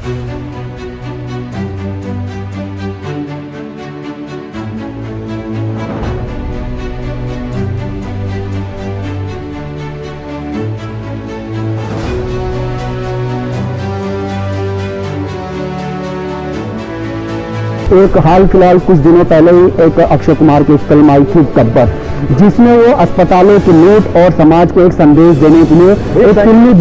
एक हाल फिलहाल कुछ दिनों पहले ही एक अक्षय कुमार की फिल्म आई थी गब्बर, जिसमें वो अस्पतालों की लूट और समाज को एक संदेश देने के लिए एक फिल्मी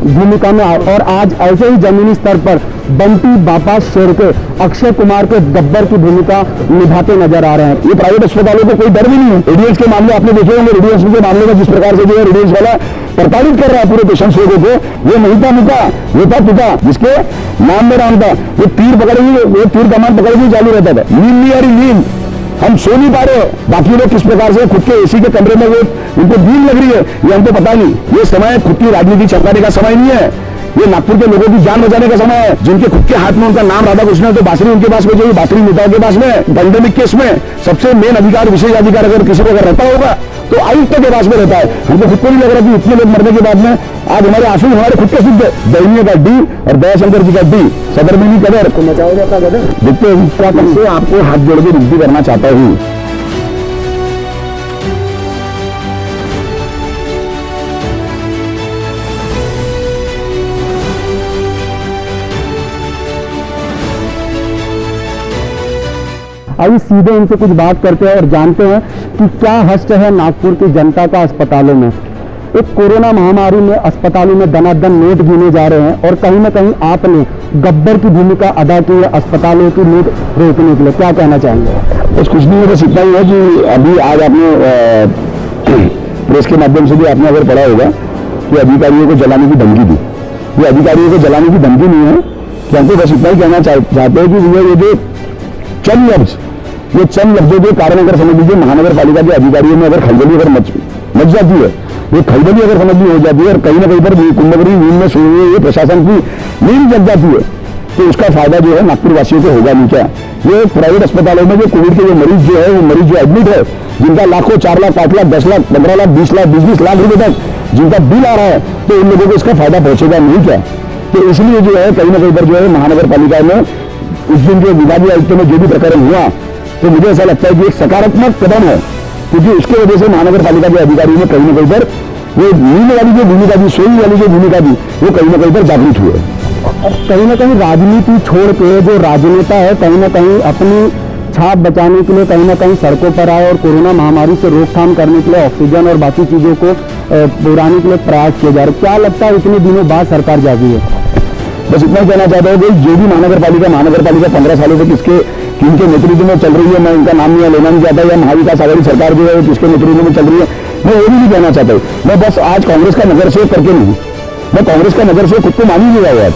भूमिका में आए और आज ऐसे ही जमीनी स्तर पर बंटी बापा शेरके अक्षय कुमार के गब्बर की भूमिका निभाते नजर आ रहे हैं। ये प्राइवेट अस्पतालों को कोई डर भी नहीं है। रेडियंस के मामले आपने देखे होंगे, रेडियंस के मामले में जिस प्रकार से जो है रेडियंस वाला प्रताड़ित कर रहा है पूरे पेशेंट्स लोगों को। ये नहीं था मुका, ये था पिता जिसके नाम में नाम था। ये तीर पकड़ेगी, ये तीर कमान पकड़ेगी चालू रहता था। नींद नहीं आ रही, नींद हम सो नहीं पा रहे। बाकी लोग किस प्रकार से खुद के एसी के कमरे में वो उनको नींद लग रही है, ये हमको पता नहीं। ये समय खुद की राजनीति चमकाने का समय नहीं है, ये नागपुर के लोगों की जान बचाने का समय है। जिनके खुद के हाथ में उनका नाम राधा कृष्ण है, तो बांसुरी उनके पास में जो बांसुरी नेताओं के पास में पेंडेमिक केस में सबसे मेन अधिकार, विशेष अधिकार अगर किसी को अगर रहता होगा तो आयुक्त के पास में रहता है। हमको खुद को नहीं लग रहा कि इतने लोग मरने के बाद में आज हमारे आंसू हमारे खुद के सिद्ध है। दैन्य का डी और दयाशंकर जी का डी, सदर में नहीं कदर तो मचाओगे अपना गदर। देखते से आपको हाथ जोड़ के विनती करना चाहता हूँ। आइए सीधे इनसे कुछ बात करते हैं और जानते हैं कि क्या हश्र है नागपुर की जनता का अस्पतालों में। एक कोरोना महामारी में अस्पतालों में दनादन नोट गिने जा रहे हैं और कहीं ना कहीं आपने गब्बर की भूमिका अदा की है अस्पतालों की लूट रोकने के लिए, क्या कहना चाहेंगे? बस कुछ नहीं, बस इतना ही है कि अभी आज आपने प्रेस के माध्यम से भी आपने अगर पढ़ा होगा कि अधिकारियों को जलाने की धमकी दी। ये अधिकारियों को जलाने की धमकी नहीं है कि हमको बस इतना ही कहना चाहते हैं कि ये जो चंद लफ्जों के कारण अगर समझ लीजिए महानगर पालिका के अधिकारियों में अगर खलबली अगर मच जाती है, ये खलबली अगर समझ ली हो जाती है और कहीं ना कहीं पर कुंभकरी नींद में सोई हुई प्रशासन की नींद जग जाती है, तो उसका फायदा जो है नागपुर वासियों को होगा नहीं क्या? ये प्राइवेट अस्पतालों में जो कोविड के जो मरीज जो है, वो मरीज जो एडमिट है, जिनका लाखों 4 लाख 5 लाख 10 लाख 15 लाख 20 लाख 20 लाख रुपए तक जिनका बिल आ रहा है, तो उन लोगों को इसका फायदा पहुंचेगा नहीं क्या? तो इसलिए जो है कहीं ना कहीं पर जो है महानगर पालिका में उस दिन जो विभागीय आयुक्त में जो भी प्रकरण हुआ, तो मुझे ऐसा लगता है कि एक सकारात्मक कदम है, क्योंकि उसके वजह से महानगर पालिका के अधिकारियों ने कहीं ना कहीं पर वो नींद वाली जो भूमिका थी, सोई वाली जो भूमिका थी, वो कहीं ना कहीं पर जागृत हुए। और कहीं ना कहीं राजनीति छोड़ के जो राजनेता है कहीं ना कहीं अपनी छाप बचाने के लिए कहीं ना कहीं सड़कों पर आए और कोरोना महामारी से रोकथाम करने के लिए ऑक्सीजन और बाकी चीज़ों को पुराने के लिए प्रयास किए जा रहे। क्या लगता है इतने दिनों बाद सरकार जागी है? बस इतना कहना चाहता हूँ कि जो भी महानगर पालिका 15 सालों तक किसके किनके नेतृत्व में चल रही है, मैं इनका नाम नहीं लेना नहीं चाहता, या महाविकास आघाड़ी सरकार जो है किसके नेतृत्व में चल रही है, मैं वो भी नहीं कहना चाहता हूँ। मैं बस आज कांग्रेस का नगर सेवक करके नहीं, मैं कांग्रेस का नगर सेवक खुद को मान ही नहीं रहा आज,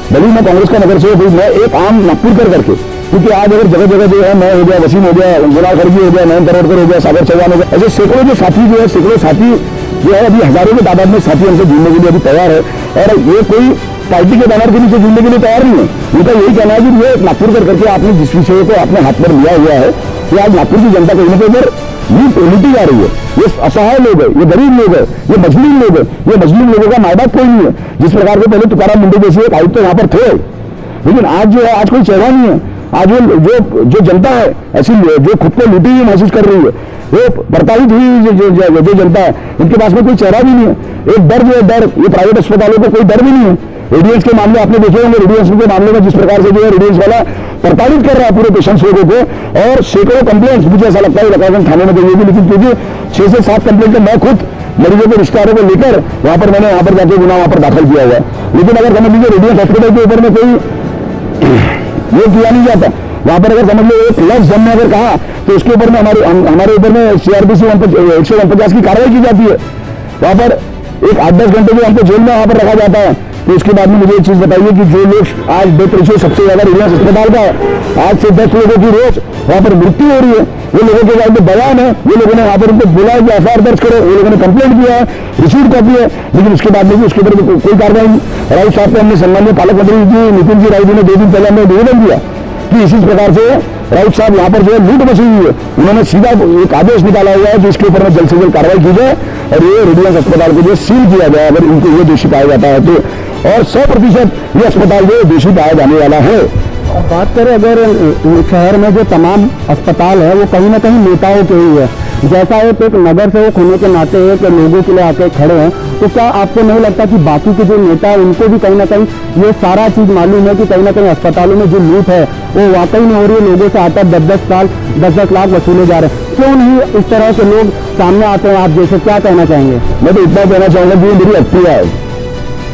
भले मैं कांग्रेस का नगर सेवक हूँ, मैं एक आम नागपुर करके, क्योंकि आज अगर जगह जगह जो है मैं हो गया, वसीम हो गया, गुलाब खड़गी हो गया, नयन तरोड़कर हो गया, सागर चौहान हो गया, ऐसे सैकड़ों जो साथी जो है, सैकड़ों साथी जो है, अभी हजारों के तादाद में साथी हमसे जुड़ने के लिए अभी तैयार है। और ये कोई पार्टी के बैनर के नीचे जुड़ने के लिए तैयार नहीं है। उनका यही कहना है कि ये नागपुर करके आपने जिस विषय को अपने हाथ पर लिया हुआ है, कि आज नागपुर की जनता कहीं ना कहीं पर लूटी जा रही है। ये असहाय लोग है, ये गरीब लोग है, ये मजलूम लोग है। ये मजलूम लोगों का माय बाप कोई नहीं है। जिस प्रकार से पहले तुकाराम मुंडे जैसे एक आयुक्त यहाँ पर थे, लेकिन आज जो है, आज कोई चेहरा नहीं है। आज जो जनता है ऐसी जो खुद को लूटी हुई महसूस कर रही है, वो प्रताड़ित हुई जो जनता है, इनके पास में कोई चेहरा भी नहीं है। एक डर जो है, डर, ये प्राइवेट अस्पतालों को कोई डर भी नहीं है। रेडियंस के मामले आपने देखे होंगे, रेडियंस के मामले में जिस प्रकार से जो है रेडियंस वाला प्रताड़ित कर रहा है पूरे पेशेंट्स लोगों को, और सैकड़ों कंप्लेंट्स मुझे ऐसा लगता है लकागंज थाने में देंगे, लेकिन क्योंकि 6 से 7 कंप्लेंट मैं खुद मरीजों के रिश्तेदारों को लेकर मैंने वहां पर जाके गुना वहां पर दाखिल किया हुआ है। लेकिन अगर समझ लीजिए रेडियंस हॉस्पिटल के ऊपर में कोई ये किया नहीं जाता, वहां पर अगर समझ लो एक लफ्ज हमने अगर कहा तो उसके ऊपर में हमारे ऊपर में CRPC 149 की कार्रवाई की जाती है। वहां पर एक 8-10 घंटे जो हमको जेल में वहां पर रखा जाता है। तो उसके बाद में मुझे एक चीज बताइए कि जो लोग आज डेथ रेशियो सबसे ज्यादा रेडियंस अस्पताल का है, आज से 10 लोगों की रोज वहां पर मृत्यु हो रही है। वो लोगों के बाद बयान है, वो लोगों ने वहां पर उनको बोला है कि FIR दर्ज करो, वो लोगों ने कंप्लेंट किया है, रिसीव कॉपी है, लेकिन उसके बाद में भी उसके ऊपर कोई कार्रवाई नहीं। राउत साहब को हमने सम्मानीय पालक मंत्री जी नितिन जी राउत ने 2 दिन पहले हमने निवेदन दिया कि इसी प्रकार से राउत साहब यहाँ पर जो है लूट मची हुई है। उन्होंने सीधा एक आदेश निकाला हुआ है कि इसके ऊपर में जल्द से जल्द कार्रवाई की जाए और ये रेडियंस अस्पताल को जो सील किया जाए, अगर इनको ये दोषी पाया जाता है तो। और 100% ये अस्पताल जो दोषी पाया जाने वाला है। बात करें अगर शहर में जो तमाम अस्पताल है वो कहीं ना कहीं नेताओं के ही है, जैसा एक नगर सेवक होने के नाते एक लोगों के लिए आके खड़े हैं, तो क्या आपको नहीं लगता कि बाकी के जो नेता हैं उनको भी कहीं ना कहीं ये सारा चीज़ मालूम है कि कहीं ना कहीं अस्पतालों में जो लूट है वो वाकई में हो रही है, लोगों से आता 10-10 लाख वसूले जा रहे हैं, क्यों नहीं इस तरह के लोग सामने आते हैं? आप जैसे क्या कहना चाहेंगे? मैं तो इतना कहना चाहूंगा कि ये मेरी एक्टिवा है,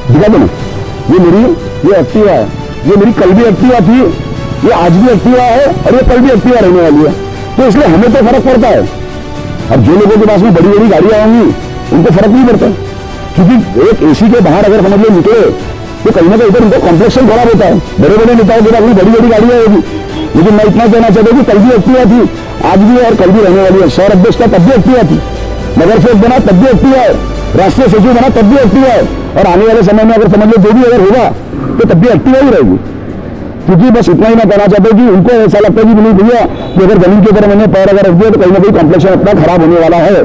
दिखा दो ना, ये एक्टिवा है, ये मेरी कल भी एक्टिवा थी, ये आज भी एक्टिवा है और ये कल भी एक्टिवा रहने वाली है। तो इसलिए हमें तो फर्क पड़ता है। अब जो लोगों के पास में बड़ी बड़ी गाड़ियां होंगी उनको फर्क नहीं पड़ता, क्योंकि एक एसी के बाहर अगर समझ लो निकले तो कहीं ना कहीं इधर उनका कॉम्प्लेक्शन खराब होता है। बड़े बड़े नेताओं के पास में बड़ी बड़ी गाड़ियां होगी, लेकिन मैं इतना कहना चाहता हूँ कि कल भी एक्टिवा थी, आज भी और कल भी रहने वाली है। शहर अध्यक्ष का तब भी एक्टिवा थी, नगर सेवक बना तब भी एक्टिवा है, राष्ट्रीय सचिव बना तब भी एक्टिवा है, और आने वाले समय में अगर समझ लो जो भी अगर होगा तो तब भी एक्टिवा ही रहेगी। क्योंकि बस इतना ही मैं कहना चाहता हूँ कि उनको ऐसा लगता है कि नहीं भैया कि अगर जमीन के ऊपर मैंने पैर अगर रख दिया तो कहीं ना कहीं कॉम्प्लेक्शन अपना खराब होने वाला है।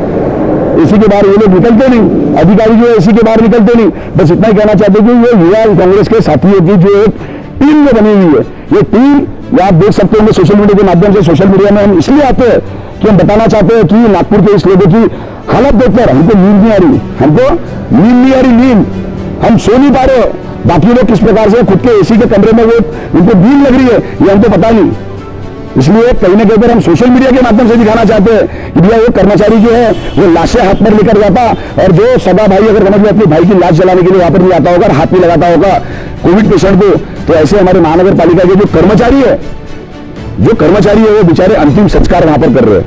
इसी के बाहर ये लोग निकलते नहीं, अधिकारी जो है इसी के बाहर निकलते नहीं। बस इतना ही कहना चाहते हैं कि ये युवा कांग्रेस के साथियों की जो एक टीम जो बनी हुई है, ये टीम आप देख सकते होंगे सोशल मीडिया के माध्यम से। सोशल मीडिया में हम इसलिए आते हैं कि हम बताना चाहते हैं कि नागपुर के इस लोगों की हालत देखकर हमको नींद नहीं आ रही, हमको नींद नहीं आ रही, नींद हम सो नहीं पा रहे। बाकी लोग किस प्रकार से खुद के एसी के कमरे में वो उनको नींद लग रही है ये हमको पता नहीं। इसलिए कहीं ना कहीं हम सोशल मीडिया के माध्यम से दिखाना चाहते हैं कि भैया वो कर्मचारी जो है वो लाशें हाथ पर लेकर जाता, और जो सगा भाई अगर समझ लो अपने भाई की लाश जलाने के लिए वहां पर नहीं आता होगा, हाथ में लगाता होगा कोविड पेशेंट को, तो ऐसे हमारे महानगर पालिका के जो कर्मचारी है वो बेचारे अंतिम संस्कार वहां पर कर रहे हैं,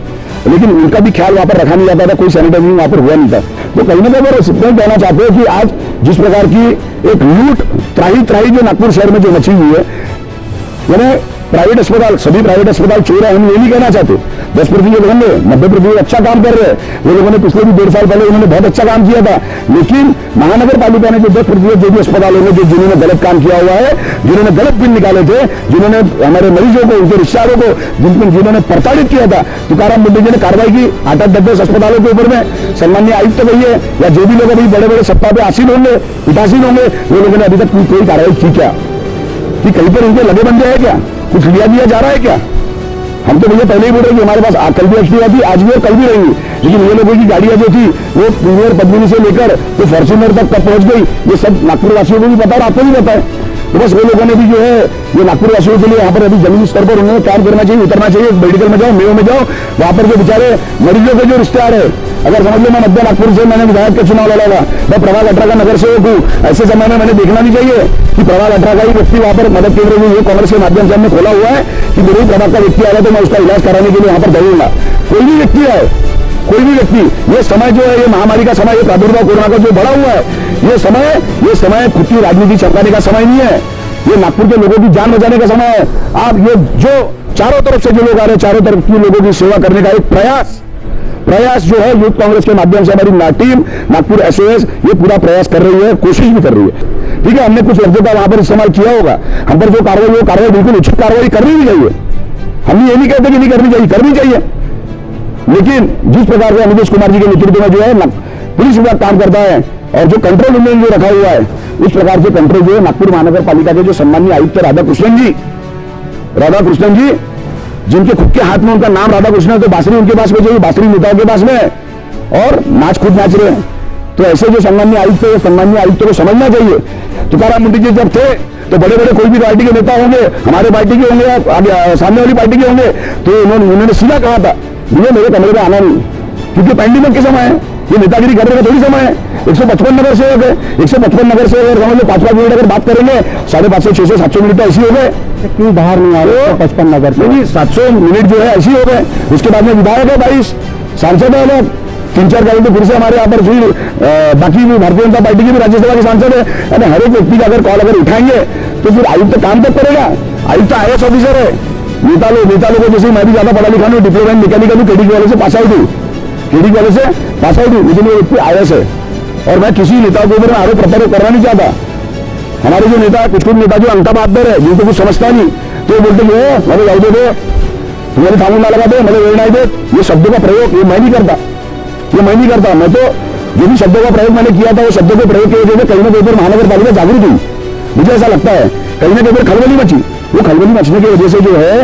लेकिन उनका भी ख्याल वहां पर रखा नहीं जाता था, कोई सैनिटाइजिंग वहां पर हुआ नहीं था। तो कहीं ना कहीं इतना कहना चाहते हैं कि आज जिस प्रकार की एक लूट त्राही जो नागपुर शहर में जो मची हुई है, यानी प्राइवेट अस्पताल, सभी प्राइवेट अस्पताल चोर है, हम ये नहीं कहना चाहते। 10% होंगे, 90% अच्छा काम कर रहे हैं, वो लोगों ने पिछले भी 1.5 साल पहले उन्होंने बहुत अच्छा काम किया था। लेकिन महानगर पालिका ने जो 10% जो भी अस्पताल होंगे जिन्होंने गलत काम किया हुआ है, जिन्होंने गलत बिल निकाले थे, जिन्होंने हमारे मरीजों को, उनके रिश्तेदारों को जिन्होंने प्रताड़ित किया था, तुकाराम मुंडे जी ने कार्रवाई की 8-10 अस्पतालों के ऊपर में। सम्मान्य आयुक्त कहिए या जो भी लोग अभी बड़े बड़े सत्ता पे आसीन होंगे, पीठासीन होंगे, वो लोगों ने अभी तक कोई कार्रवाई की क्या? कि कहीं पर उनके लगे बंदे हैं क्या? कुछ लिया दिया जा रहा है क्या? हम तो भैया पहले ही बोल रहे कि हमारे पास कल भी एक्टिवा थी, आज भी और कल भी रहेंगी, लेकिन ये लोगों की गाड़ियां जो थी वो प्रीमियर पद्मिनी से लेकर तो फॉर्च्यूनर तक कब पहुंच गई, ये सब नागपुर वासियों को भी पता और आपको भी पता है। तो बस वो लोगों ने भी जो है ये नागपुर वासियों के लिए यहाँ पर अभी जमीनी स्तर पर उन्हें काम करना चाहिए, उतरना चाहिए। मेडिकल में जाओ, मेयो में जाओ, वहां पर जो बेचारे मरीजों के जो रिश्तेदार है, अगर समझ लो मैं मध्य नागपुर से मैंने विधायक का चुनाव लड़ा हुआ, मैं प्रभाग 18 का नगर सेवक हूँ, ऐसे समय में मैंने देखना नहीं चाहिए कि प्रभाग 18 का ही व्यक्ति वहां पर मदद केंद्र जो कांग्रेस के माध्यम से हमने खोला हुआ है कि मेरे प्रभाग का व्यक्ति आएगा तो मैं उसका इलाज कराने के लिए वहां पर दौड़ूंगा। कोई भी व्यक्ति आए, कोई भी व्यक्ति, ये समय जो है ये महामारी का समय, ये प्रादुर्भाव कोरोना का जो बढ़ा हुआ है, ये समय खुद की राजनीति चमकाने का समय नहीं है, ये नागपुर के लोगों की जान बचाने का समय है। आप ये जो चारों तरफ से जो लोग आ रहे हैं, चारों तरफ की लोगों की सेवा करने का एक प्रयास जो है यूथ कांग्रेस के माध्यम से हमारी टीम नागपुर एसओएस ये पूरा प्रयास कर रही है, कोशिश भी कर रही है। ठीक है, हमने कुछ लफ्जों का वहां पर इस्तेमाल किया होगा, हम पर जो कार्रवाई वो कार्रवाई बिल्कुल उचित कार्रवाई करनी भी चाहिए। हम ये नहीं कहते कि नहीं करनी चाहिए, करनी चाहिए, लेकिन जिस प्रकार से नीतीश कुमार जी के नेतृत्व में जो है पुलिस विभाग काम करता है और जो कंट्रोल रूम जो रखा हुआ है, उस प्रकार से कंट्रोल जो है नागपुर महानगर पालिका के जो सम्मानीय आयुक्त राधाकृष्णन जी, जिनके खुद के हाथ में उनका नाम राधाकृष्णन है, तो बांसुरी उनके पास में चाहिए, बांसुरी नेताओं के पास में है और नाच खुद नाच रहे हैं। तो ऐसे जो सम्मानीय आयुक्त को समझना चाहिए। तुकाराम मुंडे जी जब थे तो बड़े बड़े कोई भी पार्टी के नेता होंगे, हमारे पार्टी के होंगे, सामने वाली पार्टी के होंगे, तो उन्होंने सीधा कहा था भैया मेरे कमरे में आना नहीं, क्योंकि पैंडेमिक के समय है, ये नेतागिरी करने का थोड़ी समय है। 155 नगर सेवक है, 155 नगर सेवक समझ लो 5-5 मिनट अगर बात करेंगे 550, 600, 700 मिनट तो ऐसे हो गए। क्यों बाहर नहीं आ रहे 55 नगर से? नहीं, 700 मिनट जो है ऐसे हो गए। उसके बाद में विधायक है 22, सांसद है लोग 3-4 गाड़ी तो फिर से हमारे यहाँ पर फिर बाकी भी भारतीय जनता पार्टी की भी राज्यसभा के सांसद है। यानी हर एक व्यक्ति का अगर कॉल अगर उठाएंगे तो फिर आयुक्त काम तक करेगा। आयुक्त IAS ऑफिसर है। नेता लोग को जैसे मैं भी ज्यादा पढ़ा लिखा नहीं, डिप्लोमा इन मैकेनिकल हूँ, केडी कॉलेज से पास आउट हूँ, लेकिन वो व्यक्ति IAS है। और मैं किसी नेता के ऊपर आरोप प्रत्यारोप करना नहीं चाहता। हमारे जो नेता कुछ नेता जो अंका बहादुर है, जिनको कुछ समझता नहीं, तो बोलते मैं जाऊ दे, तुम्हारे थामू ना लगा दे, मुझे वेळ नहीं दे, ये शब्दों का प्रयोग ये मैं नहीं करता। मैं तो जो भी शब्दों का प्रयोग मैंने किया था वो शब्दों के प्रयोग की वजह से कहीं ना कहीं पर महानगर पालिका जागरूक हुई, मुझे ऐसा लगता है। कहीं ना कहीं पर खलबली मची, वो खलबली मचने की वजह से जो है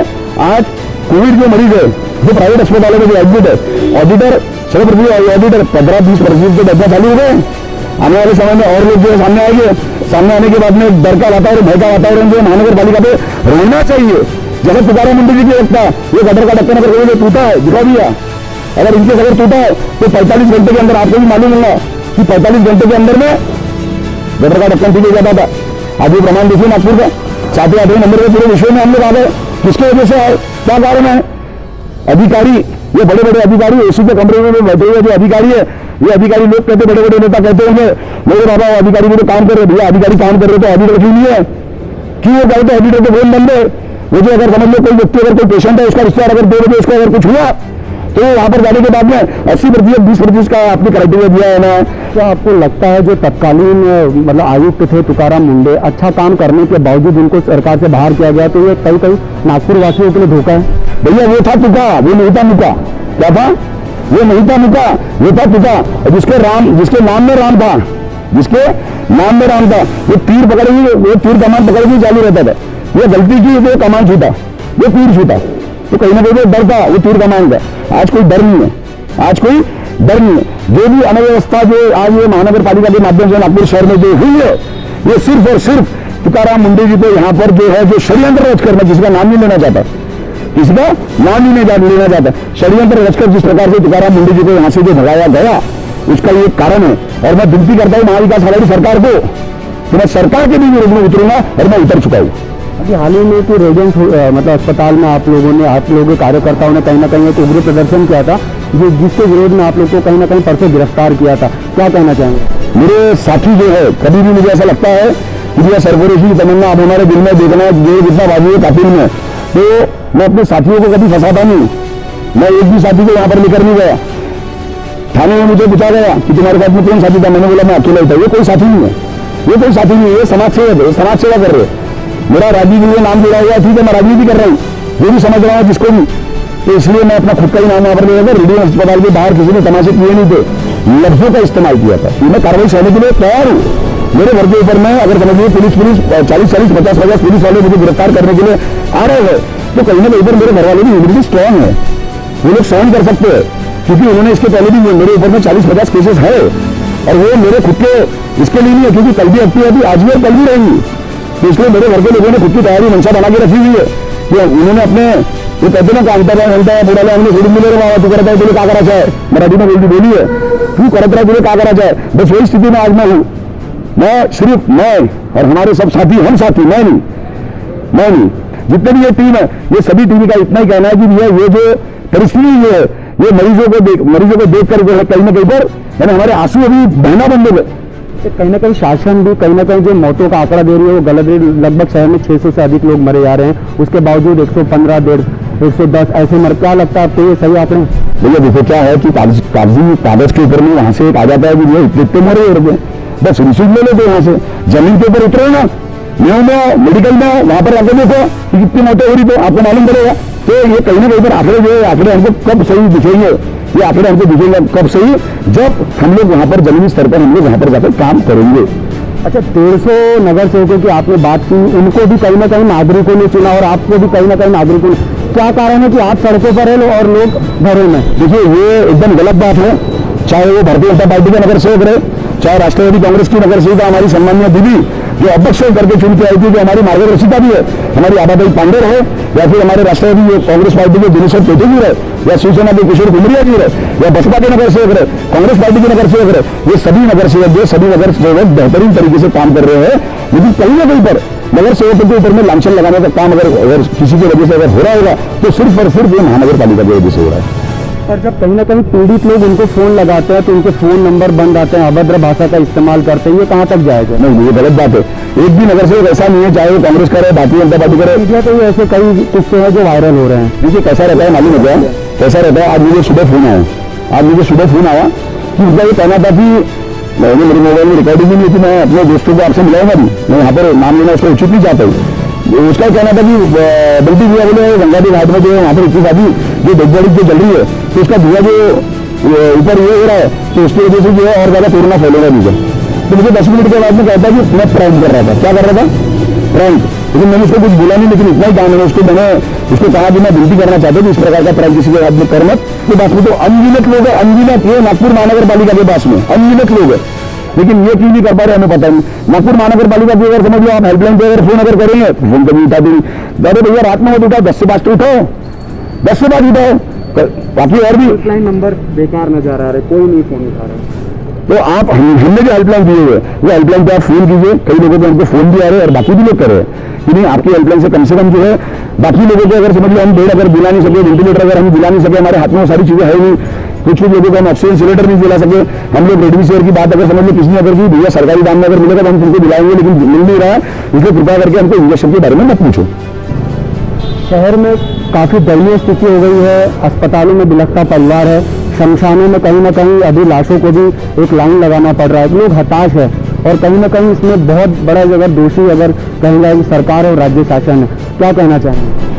आज कोविड जो मरीज है जो प्राइवेट अस्पतालों में जो एडमिट है, ऑडिटर 100% ऑडिटर 15-20% के बैठना चालू हो गए। आने वाले समय में और लोग जो है सामने आएंगे, सामने आने के बाद में डर का वातावरण, भय का वातावरण जो महानगर पालिका पे रहना चाहिए। जैसे तुकाराम मुंडे जी की लगता है ये गटर का ढक्कन अगर कोई टूटा है दिखा दिया, अगर इनके अगर टूटा है तो 45 घंटे के अंदर आपको भी मालूम होगा कि 45 घंटे के अंदर में गटर का ढक्कन ठीक हो जाता था। आज ये प्रमाण देखिए नागपुर का 7वें नंबर पे पूरे विश्व में हम लोग आ गए। किसके वजह से है, क्या कारण है? अधिकारी, ये बड़े बड़े अधिकारी एसी के कमरे में बैठे हुए जो अधिकारी है, ये अधिकारी लोग कहते, बड़े बड़े नेता कहते होंगे मेरे बाबा वो अधिकारी भी तो काम कर रहे, भैया अधिकारी काम कर रहे तो ऑडिटर क्यों नहीं है? क्यों वो कहते ऑडिटर तो फोन बंद है? वो जो अगर समझ लो कोई व्यक्ति अगर कोई पेशेंट है उसका रिश्तेदार अगर 2 बजे उसका अगर कुछ हुआ तो वहां पर जाने के बाद में 80% 20% का आपने क्राइटेरिया दिया है ना। क्या आपको लगता है जो तत्कालीन मतलब आयुक्त थे तुकाराम मुंडे अच्छा काम करने के बावजूद उनको सरकार से बाहर किया गया, तो ये कई कई नागपुर वासियों के लिए धोखा है? भैया वो था तुका, वो नहीं था मुका। क्या था? वो नहीं था मुका, वो था तुका। जिसके नाम में राम था, जिसके नाम में राम था, वो तीर पकड़ेगी, वो तीर कमान पकड़ेगी चालू रहता था। वो गलती की वो कमान छूटा, वो तीर छूटा, तो कहीं ना कहीं वो डर था, वो तीर कमान का। आज कोई डर नहीं है, आज कोई डर नहीं है। जो भी अव्यवस्था जो आज ये महानगर पालिका के माध्यम से नागपुर शहर में जो हुई है, ये सिर्फ और सिर्फ तुकाराम मुंडे जी को यहाँ पर जो है जो षड्यंत्र रच करना, जिसका नाम नहीं लेना चाहता, इसका नाम ही नहीं लेना चाहता, षड्यंत्र रचकर जिस प्रकार से तुकाराम मुंडे जी को यहाँ से जो भगाया गया, उसका ये कारण है। और मैं विनती करता हूँ महाविकास आघाड़ी सरकार को कि मैं सरकार के भी विरोध में उतरूंगा और मैं उतर चुका हूँ। अभी हाल ही में कि रेडियंस मतलब अस्पताल में आप लोगों के कार्यकर्ताओं ने कहीं ना कहीं एक उग्र प्रदर्शन किया था, जिसके विरोध में आप लोग को कहीं ना कहीं परसों गिरफ्तार किया था, क्या कहना चाहेंगे? मेरे साथी जो है, कभी भी मुझे ऐसा लगता है कि यह सरफरोशी की तमन्ना अब हमारे दिल में देखना है जो जितना बाजू है कातिल में, तो मैं अपने साथियों को कभी फंसाता नहीं। मैं एक भी साथी को यहाँ पर लेकर नहीं गया। थाने में मुझे पूछा गया कि तुम्हारे साथ में कौन साथी था, मैंने बोला मैं अकेला ही था। ये कोई साथी नहीं है, ये कोई साथी नहीं है, ये समाज सेवक है, समाज सेवा कर रहे हैं। मेरा राजनीति में नाम जुड़ा हुआ, ठीक है, मैं राजनीति कर रहा हूँ, ये भी समझ रहा हूँ जिसको भी, तो इसलिए मैं अपना खुद का ही नाम यहाँ पर ले रहा था। रेडियो अस्पताल के बाहर किसी ने तमाशे किए नहीं थे, लफ्जों का इस्तेमाल किया था। मैं कार्रवाई सहने के लिए तैयार हूँ। मेरे घर के ऊपर में अगर समझिए पुलिस 40-50 पुलिस वाले मुझे गिरफ्तार करने के लिए आ रहे हैं, तो कहीं ना कहीं पर मेरे घर वाले भी इम्यूनिटी स्ट्रांग है, वो लोग सहन कर सकते हैं, क्योंकि उन्होंने इसके पहले भी मेरे ऊपर में 40-50 केसेस है, और वो मेरे खुद के इसके लिए नहीं है, क्योंकि कल भी हफ्ती है, आज भी और कल भी रहेंगी। तो इसलिए मेरे घर के लोगों ने खुद की तैयारी मंशा बना के रखी हुई है कि उन्होंने अपने वो कहते ना कांटा है पूरा हमने थोड़ी मिले रहा तू करता है तुझे क्या करा चाहे, मराठी में बोलती बोली है, तू करता है तुझे क्या करा चाहे। बस वही स्थिति में आज मैं हूँ। मैं सिर्फ मैं और हमारे सब साथी, हम साथी, मैं नहीं, जितने भी ये टीम है, ये सभी टीम का इतना ही कहना है कि भैया ये जो परिस्थिति ये है, ये मरीजों को देख कर जो है कहीं ना कहीं पर यानी हमारे आंसू अभी बहना बंद हो गए। कहीं ना कहीं शासन भी कहीं ना कहीं जो मौतों का आंकड़ा दे रही है वो गलत है। लगभग शहर में 600 से अधिक लोग मरे जा रहे हैं, उसके बावजूद 115, 110 ऐसे मर, क्या लगता है आपको ये सही आंकड़े? भैया देखो क्या है कि कागज के ऊपर में वहां से आ जाता है कि ये इतने मरे हो गए, बस रिसीव ले लेते वहां से, जमीन के ऊपर उतरो ना, न्यू में मेडिकल में वहां पर आके देखो कि कितनी मौतें हो रही, तो आपको मालूम पड़ेगा। तो ये कहीं ना कहीं पर आंकड़े जो है, आंकड़े हमको कब सही दिखेंगे, ये आंकड़े हमको दिखेंगे कब सही, जब हम लोग वहां पर जमीनी स्तर पर हम लोग वहां पर जाकर काम करेंगे। अच्छा, 150 नगर सेवकों की आपने बात की, उनको भी कहीं ना कहीं नागरिकों ने चुना और आपको भी कहीं ना कहीं नागरिकों ने, क्या कारण है कि आप सड़कों पर है और लोग घरों में? देखिए ये एकदम गलत बात है, चाहे वो भारतीय जनता पार्टी के नगर सेवक रहे, चाहे राष्ट्रवादी कांग्रेस की नगर सेविका हमारी सम्मानीय दीदी जो अध्यक्ष करके चुन के आई थी, जो हमारी मार्गदर्शिका भी है, हमारी आबाबाई पांडे रहे, या फिर हमारे राष्ट्रवादी कांग्रेस पार्टी के दिनेश्वर पेटे जी रहे, या शिवसेना के किशोर कुमरिया जी रहे, या बसपा के नगर सेवक रहे, कांग्रेस पार्टी के नगर सेवक रहे, ये सभी नगर सेवक बेहतरीन तरीके से काम कर रहे हैं। लेकिन कहीं ना कहीं पर नगर सेवकों के ऊपर में लांछन लगाने का काम अगर किसी की वजह से अगर हो रहा होगा तो सिर्फ और सिर्फ ये महानगर पालिका की वजह से हो रहा है। और जब कहीं ना कहीं पीड़ित लोग उनको फोन लगाते हैं तो उनके फोन नंबर बंद आते हैं, अभद्र भाषा का इस्तेमाल करते हैं, ये कहाँ तक जाएगा? नहीं, ये गलत बात है। एक भी नगर सेवक ऐसा नहीं है, चाहे वो कांग्रेस का रहे, भारतीय जनता पार्टी का रहे। तो ऐसे कई किस्से हैं जो वायरल हो रहे हैं। देखिए कैसा रहता है मालूम हो गया, कैसा रहता है। आज मुझे सुबह फोन आया कि उनका ये कहना था कि मैंने मेरे मोबाइल में रिकॉर्डिंग भी नहीं थी, मैं अपने दोस्तों को आपसे मिलाऊंगा भी, मैं यहाँ पर नाम लेना उसको उचित नहीं चाहता हूँ। उसका कहना था कि बल्कि भैया बोले गंगादी घाट में जो है वहाँ पर इतनी शादी जो डेड बॉडी जो जल रही है, तो उसका भैया जो ऊपर ये हो रहा है, तो उसकी वजह से जो है और ज्यादा कोरोना फैलेगा नीचे। तो मुझे 10 मिनट के बाद में कहता है कि मैं प्रैंक कर रहा था। क्या कर रहा था? प्रैंक। लेकिन मैंने उसको कुछ बोला नहीं, लेकिन इतना ही काम मैंने उसको कहा कि मैं विनती करना चाहता हूँ कि इस प्रकार का प्रैंक किसी के आदमी कर मत। के पास में तो अनगिनत लोग है, अनगिनत, ये नागपुर महानगर पालिका के पास में अनगिनत लोग है, लेकिन ये क्यों नहीं कर पा रहे हमें पता नहीं। नागपुर महानगर पालिका की अगर समझ लो आप हेल्पलाइन पे अगर फोन अगर करेंगे तो फोन कभी उठाते नहीं। अरे भैया रात में मत उठाओ, 10 से 5 तो उठाओ, 10 से 5 उठाओ। बाकी और भी हेल्पलाइन नंबर बेकार नजर आ रहे, कोई नहीं फोन उठा रहा। तो आप हमने जो हेल्पलाइन दिए हुए वो हेल्पलाइन पे आप फोन कीजिए। कई लोगों को हमको फोन भी आ रहे हैं और बाकी भी लोग कर रहे हैं कि नहीं आपकी हेल्पलाइन से कम जो है बाकी लोगों को अगर समझ लो हम बेड अगर दिला नहीं सके, वेंटिलेटर अगर हम दिला नहीं सके, हमारे हाथ में वो सारी चीजें है नहीं, कुछ लोगों को हम ऑक्सीजन सिलेंडर नहीं दिला सके, हम लोग रेमडेसिविर की बात अगर समझ लो किसी ने अगर की भैया सरकारी दाम में अगर मिलेगा तो हम तुमको दिलाएंगे, लेकिन मिल नहीं रहा है, इसलिए कृपया करके हमको इंजेक्शन के बारे में मत पूछो। शहर में काफी दयनीय स्थिति हो गई है, अस्पतालों में बिलखता परिवार है, शमशानों में कहीं ना कहीं अभी लाशों को भी एक लाइन लगाना पड़ रहा है, लोग हताश है और कहीं ना कहीं इसमें बहुत बड़ा अगर दोषी अगर कहीं जाए सरकार और राज्य शासन है। क्या कहना चाहेंगे?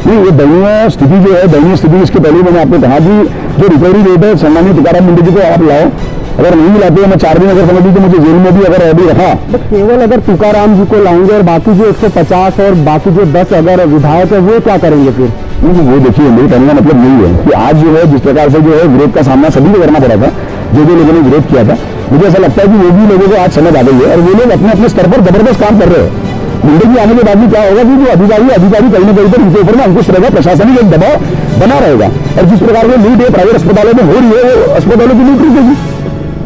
नहीं, ये दयनीय स्थिति जो है, दयनीय स्थिति इसके पहले मैंने आपको कहा कि जो रिकवरी रेट है सम्मानित तुकाराम मुंडे जी को आप लाओ, अगर नहीं मिलाते मैं 4 दिन अगर समझ लीजिए मुझे जेल में भी अगर अभी रखा, बट केवल अगर तुकाराम जी को लाएंगे और बाकी जो 150 और बाकी जो 10 अगर विधायक है वो क्या करेंगे फिर? वो देखिए मेरे कहने का मतलब नहीं है कि आज जो है जिस प्रकार से जो है विरोध का सामना सभी को करना पड़ा था, जो लोगों ने विरोध किया था, मुझे ऐसा लगता है कि वो भी लोगों को आज समझ आ गई है और वो लोग अपने अपने स्तर पर जबरदस्त काम कर रहे हैं। मुंडे जी आने के बाद में क्या होगा कि जो अधिकारी कहीं ना कहीं पर इनके ऊपर में अंकुश रहेगा, प्रशासनिक एक दबाव बना रहेगा और जिस प्रकार से लूट है प्राइवेट अस्पतालों में हो रही है वो अस्पतालों की लूट रुकेगी।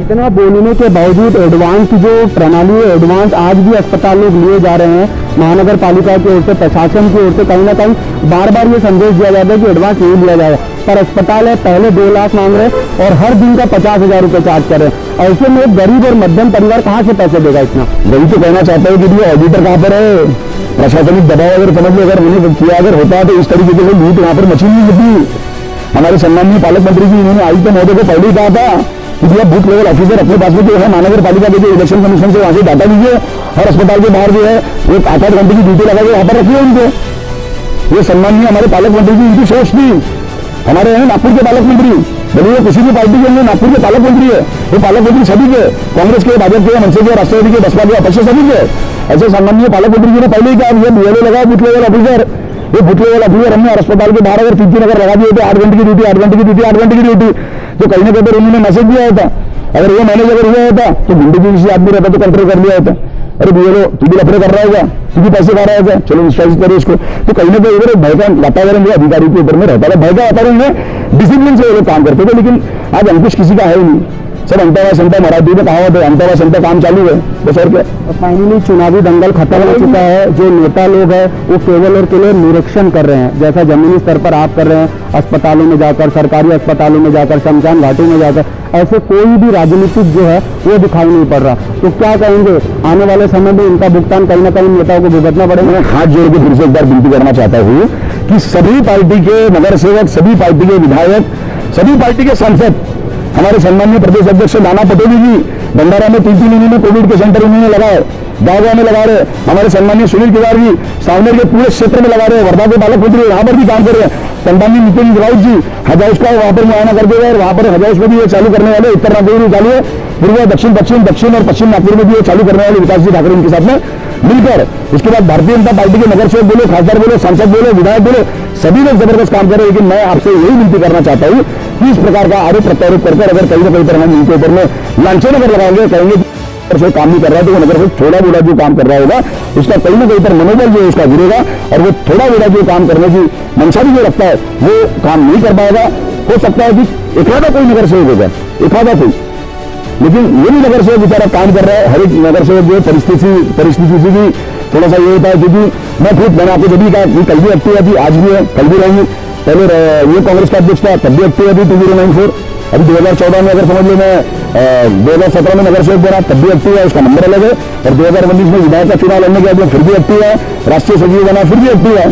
इतना बोलने के बावजूद एडवांस की जो प्रणाली है, एडवांस आज भी अस्पताल लोग लिए जा रहे हैं। महानगर पालिका की ओर से, प्रशासन की ओर से कहीं ना कहीं बार बार ये संदेश दिया जाता है कि एडवांस नहीं दिया जाएगा, पर अस्पताल है पहले 2 लाख मांग रहे हैं और हर दिन का 50,000 रुपये चार्ज कर रहे हैं। ऐसे में एक गरीब और मध्यम परिवार कहाँ से पैसे देगा इतना? वही तो कहना चाहता हूँ कि ऑडिटर कहाँ पर है, प्रशासनिक दबाव अगर समझ लो अगर उन्हें किया अगर होता है तो इस तरीके से लूट वहाँ पर मची नहीं होती। हमारे सम्माननीय पालक मंत्री जी इन्होंने आयुक्त महोदय को पहले ही कहा था कि भैया बूथ लेवल ऑफिसर अपने पास में जो है महानगर पालिका के जो इलेक्शन कमीशन से वहां से डाटा लीजिए और अस्पताल के बाहर जो है एक 8-8 घंटे की ड्यूटी लगा के वहां पर रखिए उनको। ये सम्माननीय हमारे पालक मंत्री जी इनकी सोच थी। हमारे हैं नागपुर के पालक मंत्री, भले वो किसी भी पार्टी के अंदर नागपुर के पालक मंत्री है, वो पालक मंत्री सभी के, कांग्रेस के, भाजपा के, मनसे के, राष्ट्रवादी के, बसपा के, अपक्ष सभी के। ऐसे सम्माननीय पालक मंत्री जी ने पहले ही कहा ये बीएलओ लगा बूथ लेवल ऑफिसर, ये बूथ लेवल ऑफिसर हमने अस्पताल के बाहर अगर 3 अगर लगा दिए थे 8 घंटे की ड्यूटी, 8 घंटे की ड्यूटी, 8 घंटे की ड्यूटी, तो कहीं ना कहीं उन्होंने मैसेज दिया होता। अगर वो मैनेज अगर हुआ होता तो घंटे की किसी आदमी रहता तो कंट्रोल कर लिया होता। अरे बीएलओ तू भी लफड़े कर रहा होगा, तू भी पैसे खा रहा होगा, चलो विश्वास करो उसको। तो कहीं ना कहीं उधर भय का वातावरण जो अधिकारी के ऊपर में रहता था, भय का वातावरण में डिसिप्लिन से वो लोग काम करते थे, लेकिन आज अंकुश किसी का है ही नहीं। सब अंतवा संता मराठी में कहा होता है, अंतवा संता काम चालू है बस और क्या। फाइनली चुनावी दंगल खत्म हो चुका है। जो नेता लोग हैं वो केवल और केवल निरीक्षण कर रहे हैं, जैसा जमीनी स्तर पर आप कर रहे हैं, अस्पतालों में जाकर, सरकारी अस्पतालों में जाकर, शमशान घाटों में जाकर, ऐसे कोई भी राजनीतिक जो है वो दिखाई नहीं पड़ रहा। तो क्या कहेंगे आने वाले समय में इनका भुगतान कहीं ना कहीं नेताओं को भुगतना पड़ेगा? मैं हाथ जोड़ के फिर से एक बार विनती करना चाहता हूँ कि सभी पार्टी के नगर सेवक, सभी पार्टी के विधायक, सभी पार्टी के सांसद, हमारे सम्माननीय प्रदेश अध्यक्ष नाना पटोले जी भंडारा में 3 महीने में कोविड के सेंटर उन्होंने लगाए, गाँव में लगा रहे। हमारे सम्माननीय सुनील केदार जी सावनेर के पूरे क्षेत्र में लगा रहे, वर्धा के पालक मंत्री वहां पर भी काम कर रहे हैं। सम्माननीय नितिन राउत जी हज हाउस का वहां पर मुआयना कर देगा और वहां पर हज हाउस में भी ये चालू करने वाले, उत्तर नागपुर में चालू है, पूर्व दक्षिण और पश्चिम नागपुर में भी ये चालू करने वाले विकास जी ठाकरे उनके साथ में मिलकर। उसके बाद भारतीय जनता पार्टी के नगर सेवक बोलो, खासदार बोलो, सांसद बोलो, विधायक बोलो, सभी लोग जबरदस्त काम कर रहे हैं। लेकिन मैं आपसे यही विनती करना चाहता हूँ कि इस प्रकार का आरोप प्रत्यारोप करकर अगर कहीं ना कहीं पर हम इनके ऊपर में लांछन अगर लगाएंगे, कहेंगे से काम नहीं कर रहा है, तो वो नगर से थोड़ा बोला जो काम कर रहा होगा उसका कहीं ना कहीं पर मनोबल जो है उसका गिरेगा और वो थोड़ा बोला जो काम करने की मंशा भी जो रखता है वो काम नहीं कर पाएगा। हो सकता है कि एकाधा कोई नगर सेवक होगा, एकाधा कोई, लेकिन ये भी नगर सेवक बेचारा काम कर रहा है। हर एक नगर सेवक जो परिस्थिति से भी थोड़ा सा ये होता है, क्योंकि मैं खुद मैंने आपको जब भी कहा कल भी एक्टिव थी, आज भी है, कल भी रहेंगी। पहले ये कांग्रेस का अध्यक्ष था तब भी एक्टिव थी 2094, अभी 2014 में अगर समझ लो मैं 2017 में नगर सेवक बना तब भी एक्टिव है, उसका नंबर अलग है, और 2019 में विधायक का चुनाव लड़ने के बाद फिर भी एक्टिव है, राष्ट्रीय सचिव बना फिर भी एक्टिव है।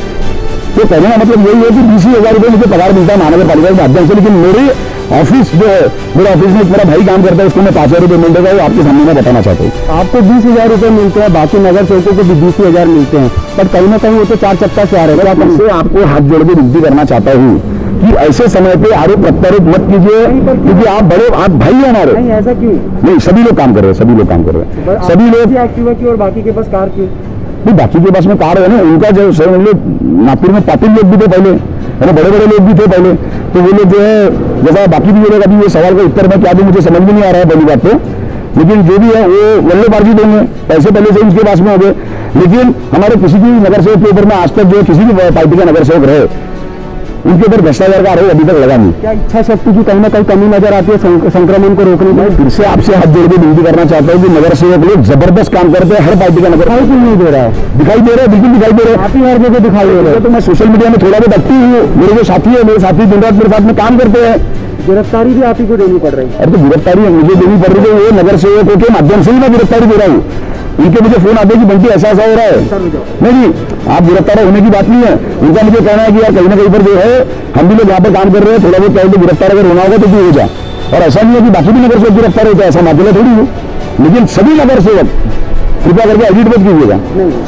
तो कहने का मतलब यही है कि 20,000 रुपये मुझे पगार मिलता है महानगर पालिका के माध्यम से, लेकिन मेरे ऑफिस जो है, मेरे ऑफिस में मेरा भाई काम करता है, उसको मैं 5,000 रुपये मिल रहा है, आपके सामने मैं बताना चाहता हूँ। आपको 20,000 रुपये मिलते हैं, बाकी नगर सेवकों को भी 20,000 मिलते हैं, पर कहीं ना कहीं वो तो 4 चक्का से आ रहे हैं। मैं आपको हाथ जोड़ के विनती करना चाहता हूँ कि ऐसे समय पे आरोप प्रत्यारोप मत कीजिए, क्योंकि आप बड़े, आप भाई हैं हमारे। नहीं ऐसा क्यों? नहीं, सभी लोग काम कर रहे हैं, सभी लोग काम कर रहे हैं, सभी लोग। एक्टिवा की और बाकी के पास कार क्यों? नहीं, बाकी के पास में कार है ना, उनका जो नागपुर में पाटिल लोग भी थे पहले, है ना, बड़े बड़े लोग भी थे पहले, तो वो लोग जो है जैसा बाकी भी लोग, अभी ये सवाल का उत्तर मैं क्या दूं मुझे समझ में नहीं आ रहा है पहली बात तो, लेकिन जो भी है वो बल्लेबाजी देंगे, पैसे पहले से उनके पास में हो गए। लेकिन हमारे किसी भी नगर सेवक के ऊपर में आज तक जो किसी भी पार्टी का नगर सेवक रहे, उनके ऊपर भ्रष्टाचार का आरोप अभी तक लगा नहीं। क्या इच्छा शक्ति की कहीं ना कहीं कमी नजर आती है संक्रमण को रोकने में? फिर से आपसे हाथ जोड़ के विनती करना चाहता हूँ कि नगर सेवक लोग जबरदस्त काम करते हैं, हर पार्टी का नगर दिखाई क्यों नहीं दे रहा है? दिखाई दे रहा है, बिल्कुल दिखाई दे रहा है। आप ही हर जगह दिखाई दे रहे हैं। तो मैं सोशल मीडिया में थोड़ा बहुत एक्टिव हूँ, मेरे जो साथी है, मेरे साथी दिन रात मेरे साथ में काम करते हैं। गिरफ्तारी भी आप ही को देनी पड़ रही है। अरे तो गिरफ्तारी मुझे देनी पड़ रही है, वो नगर सेवकों के माध्यम से ही मैं गिरफ्तारी दे रहा हूँ। उनके मुझे फोन आते हैं कि बंटी ऐसा ऐसा हो रहा है। नहीं, आप गिरफ्तार होने की बात नहीं है, उनका मुझे कहना है कि यार कहीं ना कहीं पर जो है हम भी लोग यहाँ पर काम कर रहे हैं, थोड़ा बहुत कहीं तो गिरफ्तार अगर होना होगा तो भी हो जाए। और ऐसा नहीं है कि बाकी भी नगर सेवक गिरफ्तार होता है, ऐसा मामला थोड़ी है। लेकिन सभी नगर सेवक कृपया करके एडिट मत कीजिएगा,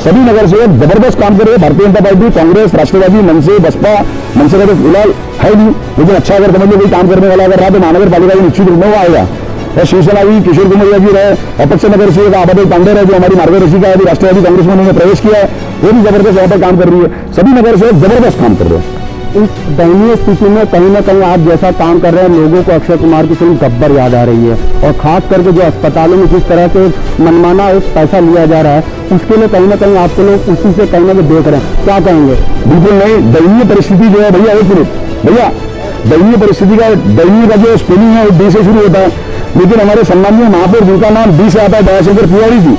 सभी नगर सेवक जबरदस्त काम कर रहे हैं। भारतीय जनता पार्टी, कांग्रेस, राष्ट्रवादी, मनसे, बसपा, मनसे का तो फिलहाल है नहीं, लेकिन अच्छा अगर समझ लो कोई काम करने वाला अगर रहा तो महानगर पालिका में निश्चित रूप में वो आएगा। और शिवसेना भी किशोर कुमार जी रहे, अपक्ष नगर सेवक आबादी पांडे रहे, जो हमारी मार्गदर्शिका है, राष्ट्रवादी कांग्रेस में उन्होंने प्रवेश किया है, वो भी जबरदस्त यहाँ पर काम कर रही है। सभी नगर सेवक जबरदस्त काम कर रहे हैं। इस दयनीय स्थिति में कहीं ना कहीं आप जैसा काम कर रहे हैं, लोगों को अक्षय कुमार की फिल्म गब्बर याद आ रही है, और खास करके जो अस्पतालों में जिस तरह से मनमाना एक पैसा लिया जा रहा है, उसके लिए कहीं ना कहीं आपको लोग उसी से कहीं ना कहीं देख रहे हैं। क्या कहेंगे? बिल्कुल नहीं, दयनीय परिस्थिति जो है भैया, एक मिनट भैया, दयनीय परिस्थिति का, दयनीय का जो स्पेलिंग है वो डी से शुरू होता है, लेकिन हमारे सम्मानीय महापौर जिनका नाम डी से आता है, दयाशंकर तिवारी जी,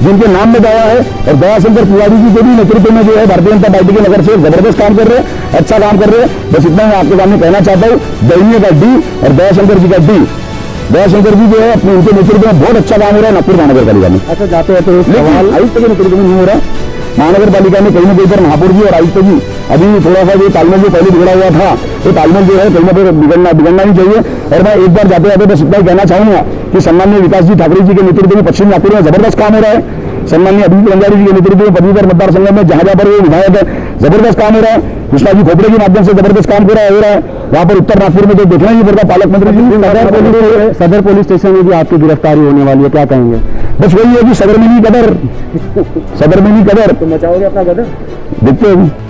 जिनके नाम में दया है, और दयाशंकर तिवारी जी के भी नेतृत्व में जो है भारतीय जनता पार्टी के नगर सेवक जबरदस्त काम कर रहे हैं, अच्छा काम कर रहे हैं। बस इतना मैं आपके सामने कहना चाहता हूँ, दयनीय का डी और दयाशंकर जी का डी। दयाशंकर जी जो है अपने उनके नेतृत्व में बहुत अच्छा काम हो रहा है नागपुर महानगर पालिका में। अच्छा, जाते हैं तो सवाल आयुक्त के नेतृत्व में नहीं हो रहा, महानगर पालिका में कहीं ना कहीं पर महापौर जी और आयुक्त जी अभी थोड़ा सा जो तालमेल जो पहले बिगड़ा हुआ था, तो तालमेल जो है कहीं ना कहीं बिगड़ना नहीं चाहिए। और मैं एक बार जाते जाते बस इतना ही कहना चाहूंगा कि सम्माननीय विकास जी ठाकरे जी के नेतृत्व में पश्चिम नागपुर में जबरदस्त काम हो रहा है। सम्माननीय अभिजीत बंजारी जी के नेतृत्व में पदवीधर मतदार संघ में जहां पर वो विधायक है, जबरदस्त काम हो रहा है। कृष्णा जी खोपड़े के माध्यम से जबरदस्त काम हो रहा है। वहां पर उत्तर नागपुर में तो देखना ही पड़ता, पालक मंत्री जी सदर पुलिस स्टेशन में भी आपकी गिरफ्तारी होने वाली है, क्या कहेंगे? बस वही है कि सदर में नहीं कदर, सदर में नहीं कदर, तो मचाओगे अपना गदर? देखते हैं।